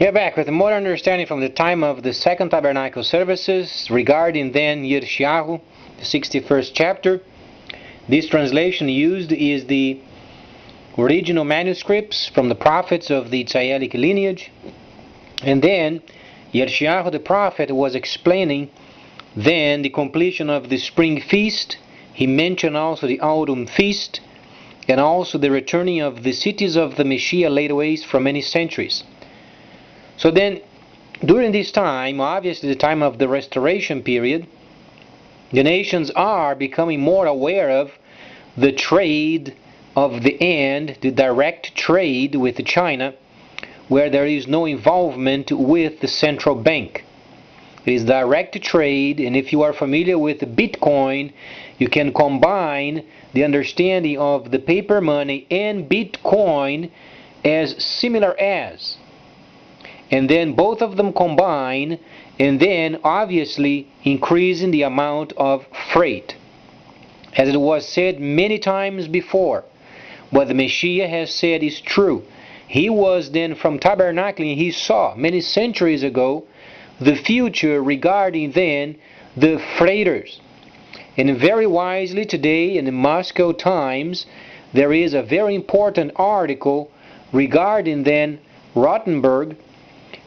We're back with more understanding from the time of the Second Tabernacle services regarding then Yeshayahu, the 61st chapter. This translation used is the original manuscripts from the prophets of the Tzayelic lineage. And then Yeshayahu the prophet was explaining then the completion of the spring feast. He mentioned also the autumn feast and also the returning of the cities of the Messiah laid waste for many centuries. So then, during this time, obviously the time of the restoration period, the nations are becoming more aware of the trade of the end, the direct trade with China, where there is no involvement with the central bank. It is direct trade, and if you are familiar with Bitcoin, you can combine the understanding of the paper money and Bitcoin as similar as. And then both of them combine, and then obviously increasing the amount of freight. As it was said many times before, what the Messiah has said is true. He was then from tabernacling, he saw many centuries ago the future regarding then the freighters. And very wisely today in the Moscow Times, there is a very important article regarding then Rotemberg,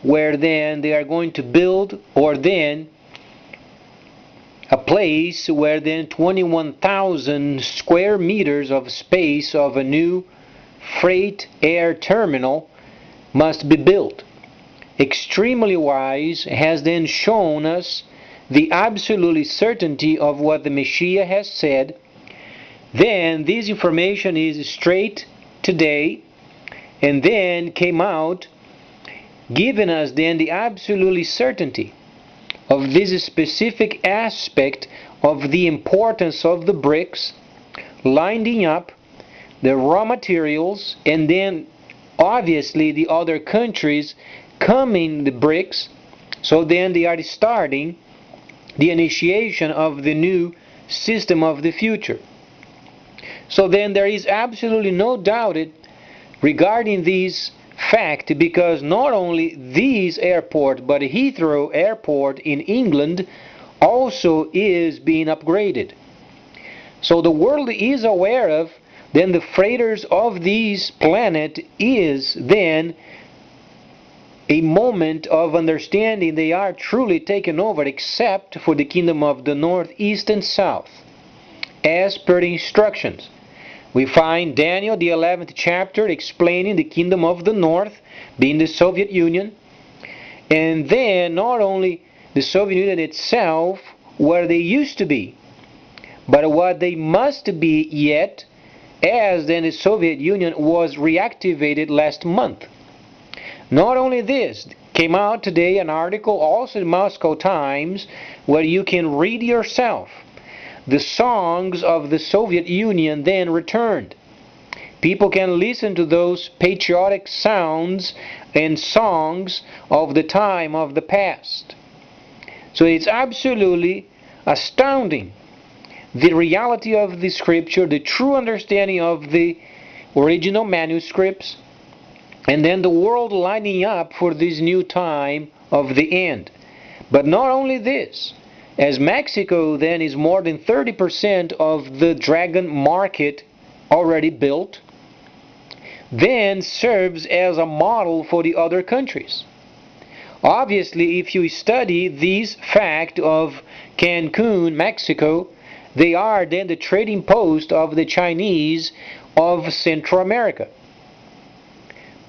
where then they are going to build, or then a place where then 21,000 square meters of space of a new freight air terminal must be built. Extremely wise has then shown us the absolute certainty of what the Messiah has said. Then this information is straight today, and then came out giving us then the absolute certainty of this specific aspect of the importance of the bricks, lining up the raw materials, and then obviously the other countries coming the bricks. So then they are starting the initiation of the new system of the future. So then there is absolutely no doubt regarding these fact, because not only this airport but Heathrow Airport in England also is being upgraded. So the world is aware of then the freighters of this planet is then a moment of understanding they are truly taken over, except for the kingdom of the north, east and south, as per the instructions. We find Daniel, the 11th chapter, explaining the kingdom of the north, being the Soviet Union, and then not only the Soviet Union itself, where they used to be, but what they must be yet, as then the Soviet Union was reactivated last month. Not only this, came out today an article also in Moscow Times, where you can read yourself. The songs of the Soviet Union then returned. People can listen to those patriotic sounds and songs of the time of the past. So it's absolutely astounding. The reality of the scripture, the true understanding of the original manuscripts, and then the world lining up for this new time of the end. But not only this, as Mexico then is more than 30% of the dragon market already built, then serves as a model for the other countries. Obviously, if you study this fact of Cancun, Mexico, they are then the trading post of the Chinese of Central America.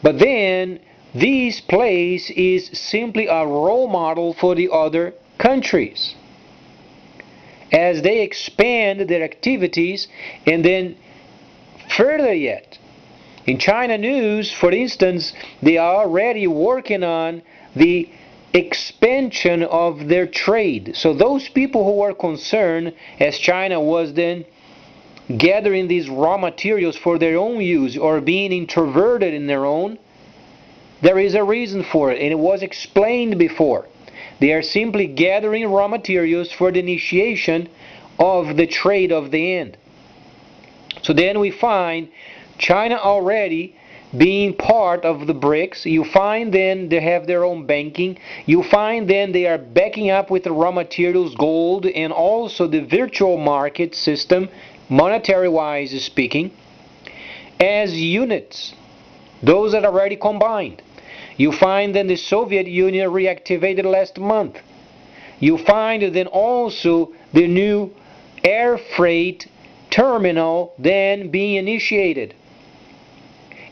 But then this place is simply a role model for the other countries, as they expand their activities. And then further yet, in China News, for instance, they are already working on the expansion of their trade. So those people who were concerned, as China was then gathering these raw materials for their own use or being introverted in their own, there is a reason for it, and it was explained before. They are simply gathering raw materials for the initiation of the trade of the end. So then we find China already being part of the BRICS. You find then they have their own banking. You find then they are backing up with the raw materials, gold, and also the virtual market system, monetary-wise speaking, as units. Those that are already combined. You find then the Soviet Union reactivated last month. You find then also the new air freight terminal then being initiated.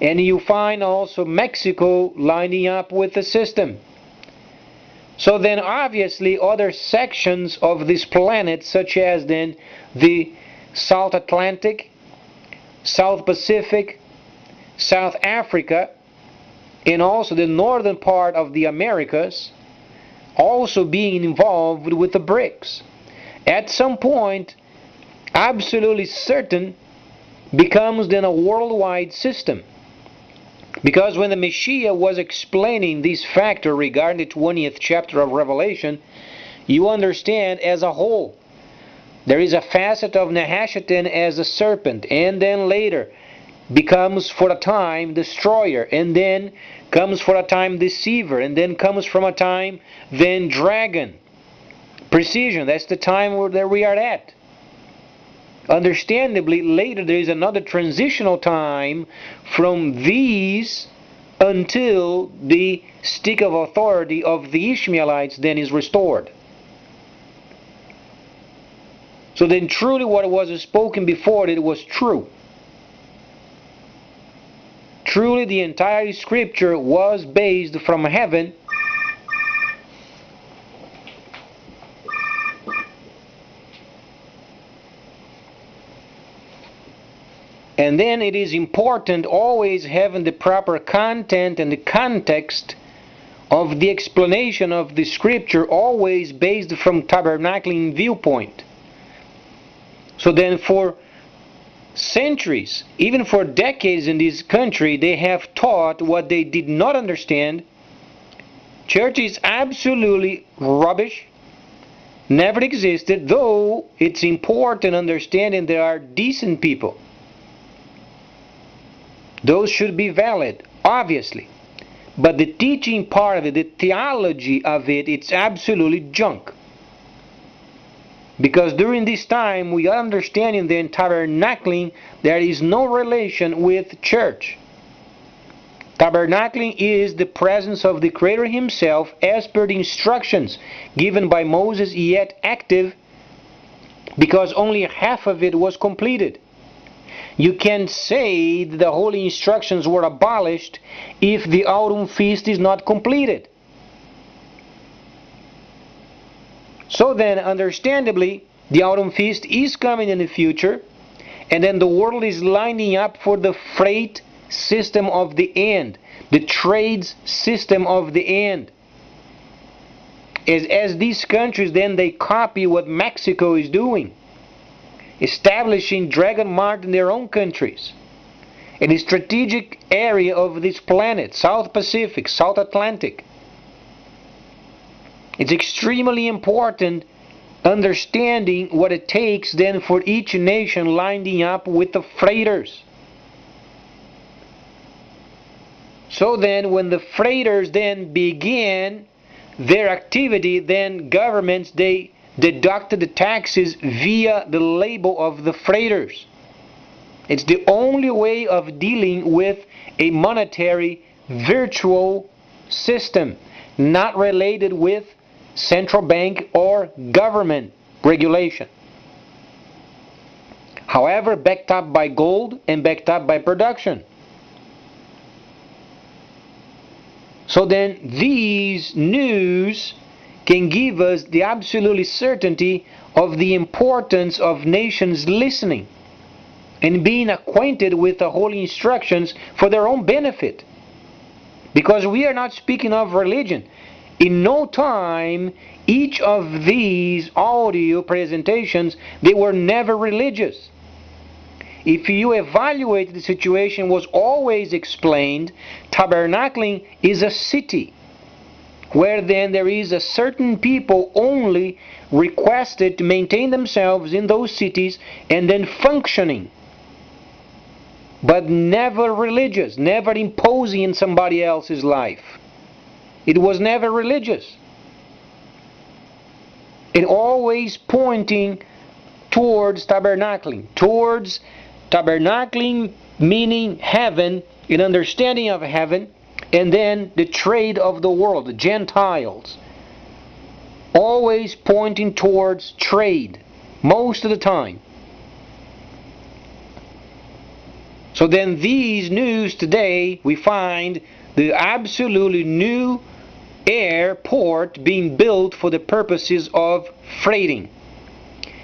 And you find also Mexico lining up with the system. So then obviously other sections of this planet, such as then the South Atlantic, South Pacific, South Africa, and also the northern part of the Americas, also being involved with the BRICS. At some point, absolutely certain, becomes then a worldwide system. Because when the Messiah was explaining this factor regarding the 20th chapter of Revelation, you understand as a whole. There is a facet of Nehashatan as a serpent, and then later becomes for a time destroyer, and then comes for a time deceiver, and then comes from a time then dragon. Precision, that's the time where we are at. Understandably, later there is another transitional time from these until the stick of authority of the Ishmaelites then is restored. So then truly what was spoken before it was true. Truly the entire scripture was based from heaven and then it is important always having the proper content and the context of the explanation of the scripture always based from tabernacling viewpoint. So then for centuries, even for decades in this country, they have taught what they did not understand. Church is absolutely rubbish, never existed, though it's important understanding there are decent people. Those should be valid, obviously. But the teaching part of it, the theology of it, it's absolutely junk. Because during this time we are understanding the tabernacling, there is no relation with church. Tabernacling is the presence of the Creator Himself as per the instructions given by Moses, yet active, because only half of it was completed. You can say that the holy instructions were abolished if the autumn feast is not completed. So then, understandably, the autumn feast is coming in the future, and then the world is lining up for the freight system of the end, the trades system of the end. As these countries then they copy what Mexico is doing, establishing Dragon Mart in their own countries, in the strategic area of this planet, South Pacific, South Atlantic. It's extremely important understanding what it takes then for each nation lining up with the freighters. So then when the freighters then begin their activity, then governments they deducted the taxes via the label of the freighters. It's the only way of dealing with a monetary virtual system, not related with central bank or government regulation. However, backed up by gold and backed up by production. So then these news can give us the absolute certainty of the importance of nations listening and being acquainted with the holy instructions for their own benefit. Because we are not speaking of religion. In no time, each of these audio presentations, they were never religious. If you evaluate the situation, was always explained, tabernacling is a city, where then there is a certain people only requested to maintain themselves in those cities and then functioning. but never religious, never imposing in somebody else's life. It was never religious. It always pointing towards tabernacling, meaning heaven, an understanding of heaven, and then the trade of the world, the Gentiles. Always pointing towards trade, most of the time. So then these news today, we find the absolutely new airport being built for the purposes of freighting.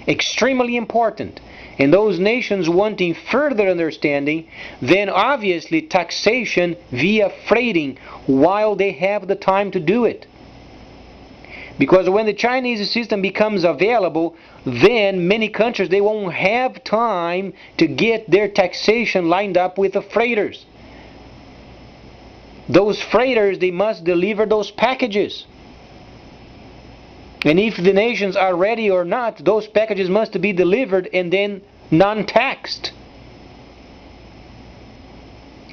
Extremely important. And those nations wanting further understanding, then obviously taxation via freighting while they have the time to do it. Because when the Chinese system becomes available, then many countries, they won't have time to get their taxation lined up with the freighters. Those freighters, they must deliver those packages. And if the nations are ready or not, those packages must be delivered and then non-taxed.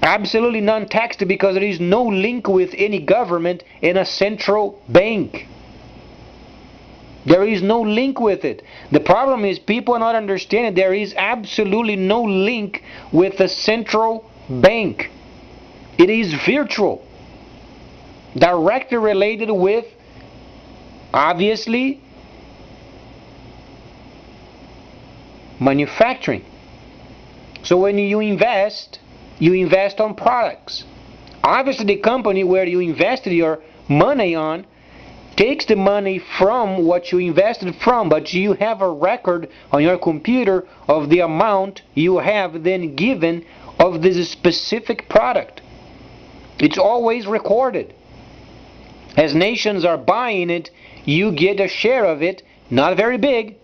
Absolutely non-taxed, because there is no link with any government and a central bank. There is no link with it. The problem is people are not understanding there is absolutely no link with the central bank. It is virtual. Directly related with, obviously, manufacturing. So when you invest on products. Obviously the company where you invested your money on takes the money from what you invested from, but you have a record on your computer of the amount you have then given of this specific product. It's always recorded. As nations are buying it, you get a share of it, not very big,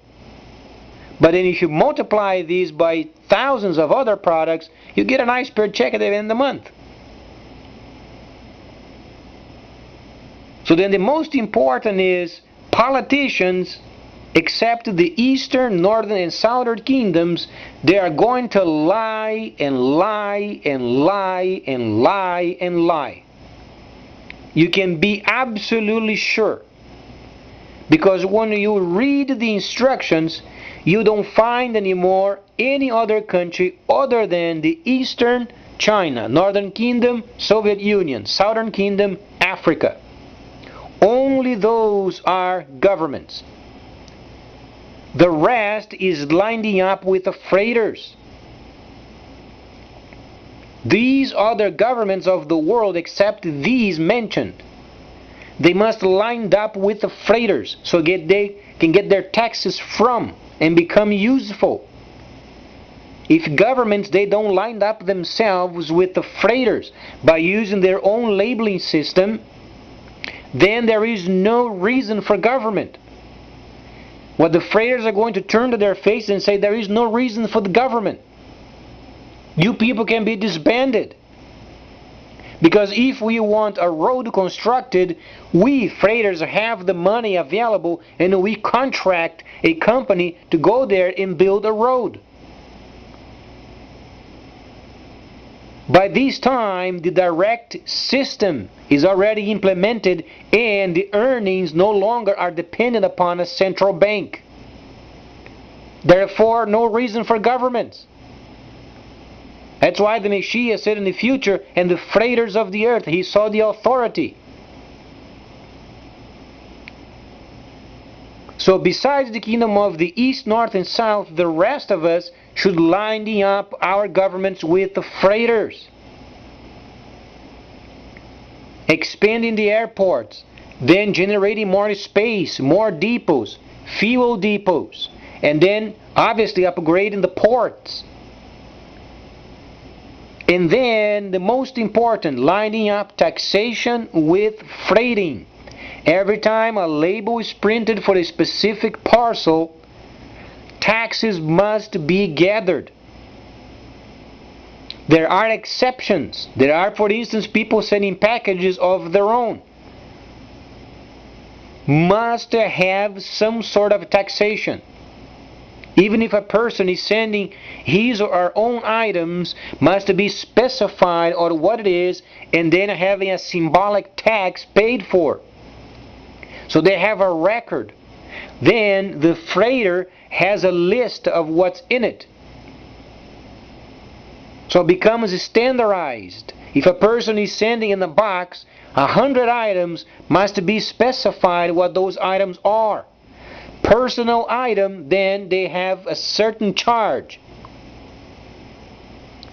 but then if you multiply these by thousands of other products, you get a nice per check at the end of the month. So then the most important is politicians, except the eastern, northern, and southern kingdoms, they are going to lie and lie and lie and lie and lie. You can be absolutely sure. Because when you read the instructions, you don't find anymore any other country other than the Eastern China, Northern Kingdom, Soviet Union, Southern Kingdom, Africa. Only those are governments. The rest is lining up with the freighters. These other governments of the world, except these mentioned, they must line up with the freighters so they can get their taxes from and become useful. If governments, they don't line up themselves with the freighters by using their own labeling system, then there is no reason for government. What the freighters are going to turn to their face and say, there is no reason for the government. You people can be disbanded. Because if we want a road constructed, we freighters have the money available and we contract a company to go there and build a road. By this time, the direct system is already implemented and the earnings no longer are dependent upon a central bank. Therefore, no reason for governments. That's why the Messiah said in the future, and the freighters of the earth, he saw the authority. So besides the kingdom of the east, north, and south, the rest of us should line up our governments with the freighters. Expanding the airports, then generating more space, more depots, fuel depots, and then obviously upgrading the ports. And then the most important, lining up taxation with freighting. Every time a label is printed for a specific parcel, taxes must be gathered. There are exceptions. There are, for instance, people sending packages of their own. Must have some sort of taxation. Even if a person is sending his or her own items, must be specified on what it is, and then having a symbolic tax paid for. So they have a record. Then the freighter has a list of what's in it. So it becomes standardized. If a person is sending in a box 100 items, must be specified what those items are. Personal item, then they have a certain charge.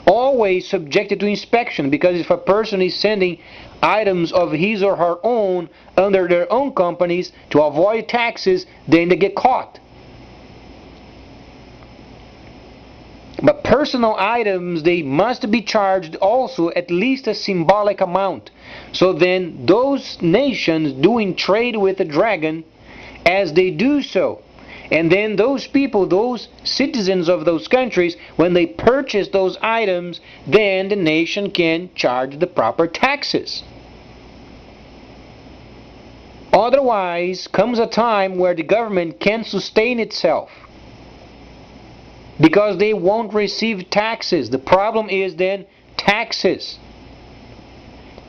Always subjected to inspection, because if a person is sending items of his or her own under their own companies to avoid taxes, then they get caught. But personal items, they must be charged also at least a symbolic amount. So then those nations doing trade with the dragon, as they do so, and then those people, those citizens of those countries, when they purchase those items, then the nation can charge the proper taxes. Otherwise, comes a time where the government can't sustain itself, because they won't receive taxes. The problem is then taxes.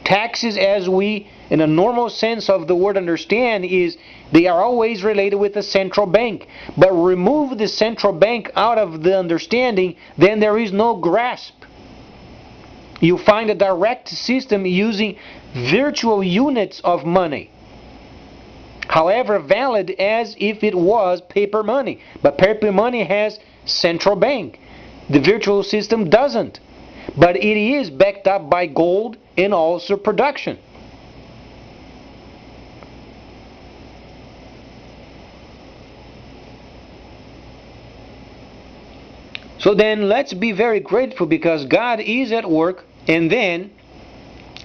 Taxes, as we, in a normal sense of the word, understand, is they are always related with the central bank. But remove the central bank out of the understanding, then there is no grasp. You find a direct system using virtual units of money, however valid as if it was paper money. But paper money has central bank. The virtual system doesn't. But it is backed up by gold and also production. So then let's be very grateful, because God is at work. And then,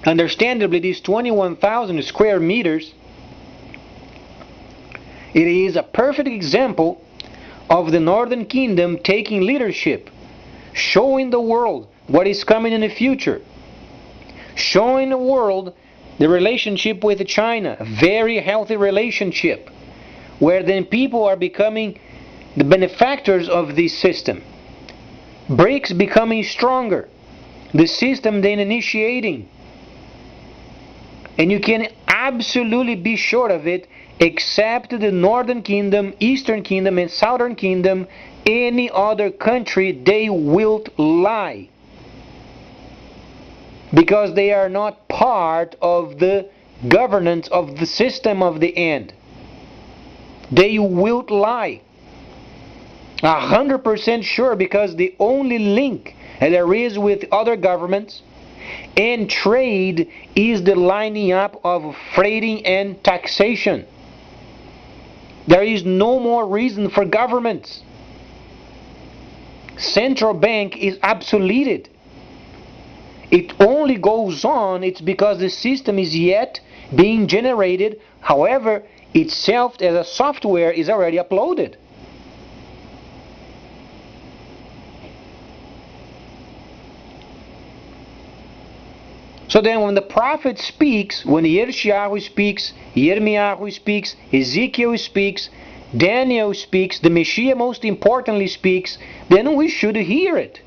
understandably, these 21,000 square meters, it is a perfect example of the Northern Kingdom taking leadership, showing the world what is coming in the future, showing the world the relationship with China, a very healthy relationship, where then people are becoming the benefactors of this system. BRICS becoming stronger, the system then initiating. And you can absolutely be sure of it, except the Northern Kingdom, Eastern Kingdom, and Southern Kingdom, any other country, they will lie, because they are not part of the governance of the system of the end. They will lie. 100% sure, because the only link there is with other governments and trade is the lining up of freighting and taxation. There is no more reason for governments. Central bank is obsoleted. It only goes on, it's because the system is yet being generated. However, itself as a software is already uploaded. So then when the prophet speaks, when Yirmiyahu speaks, Yirmiyahu speaks, Ezekiel speaks, Daniel speaks, the Messiah most importantly speaks, then we should hear it.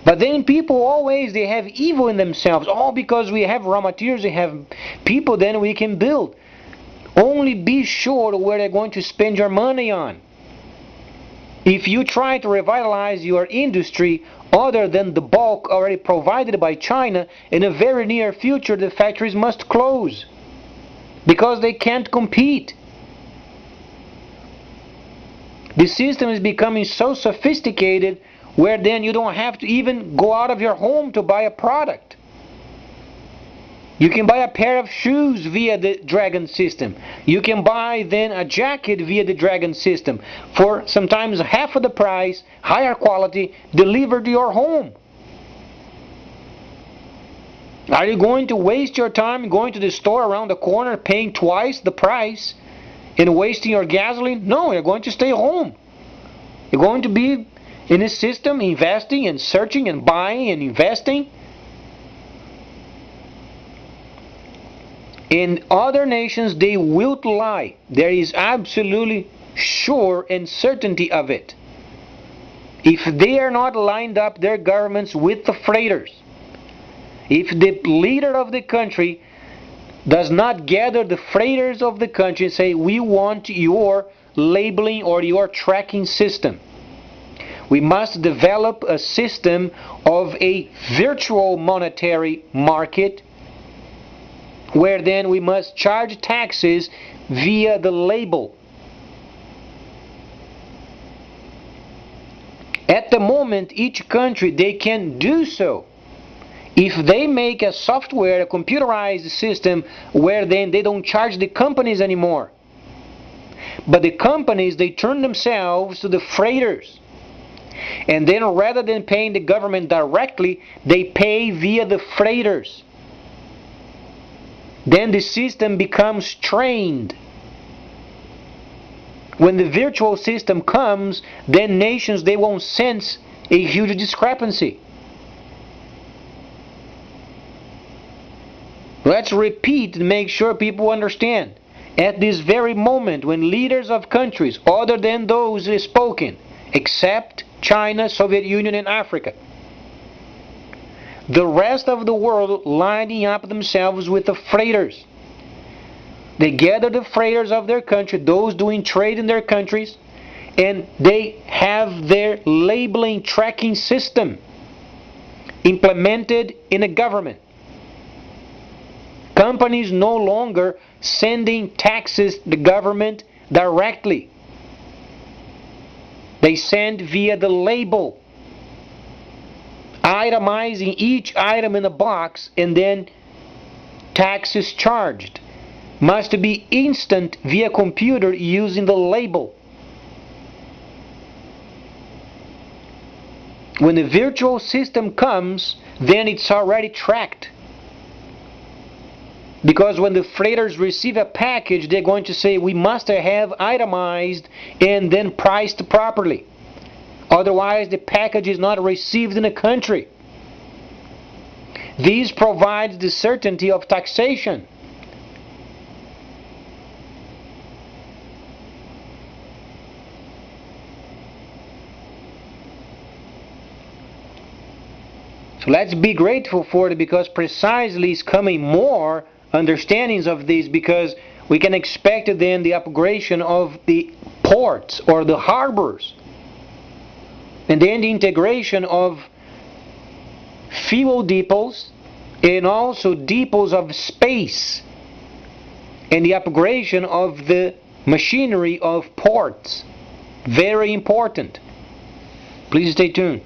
But then people always, they have evil in themselves. All because we have raw materials, we have people, then we can build. Only be sure where they're going to spend your money on. If you try to revitalize your industry other than the bulk already provided by China, in a very near future the factories must close, because they can't compete. The system is becoming so sophisticated where then you don't have to even go out of your home to buy a product. You can buy a pair of shoes via the Dragon system. You can buy then a jacket via the Dragon system for sometimes half of the price, higher quality, delivered to your home. Are you going to waste your time going to the store around the corner, paying twice the price and wasting your gasoline? No, you're going to stay home. You're going to be in a system, investing and searching and buying and investing. In other nations, they will lie. There is absolutely sure and certainty of it. If they are not lined up their governments with the freighters, if the leader of the country does not gather the freighters of the country and say, we want your labeling or your tracking system. We must develop a system of a virtual monetary market where then we must charge taxes via the label. At the moment, each country, they can do so. If they make a software, a computerized system, where then they don't charge the companies anymore. But the companies, they turn themselves to the freighters. And then rather than paying the government directly, they pay via the freighters. Then the system becomes trained. When the virtual system comes, then nations, they won't sense a huge discrepancy. Let's repeat and make sure people understand. At this very moment, when leaders of countries other than those spoken, except China, Soviet Union, and Africa, the rest of the world lining up themselves with the freighters. They gather the freighters of their country, those doing trade in their countries, and they have their labeling tracking system implemented in a government. Companies no longer sending taxes to the government directly. They send via the label, itemizing each item in a box, and then taxes charged. Must be instant via computer using the label. When the virtual system comes, then it's already tracked. Because when the freighters receive a package, they're going to say, we must have itemized and then priced properly. Otherwise, the package is not received in the country. This provides the certainty of taxation. So let's be grateful for it, because precisely is coming more understandings of this, because we can expect then the upgradation of the ports or the harbors, and then the integration of fuel depots and also depots of space, and the upgradation of the machinery of ports. Very important. Please stay tuned.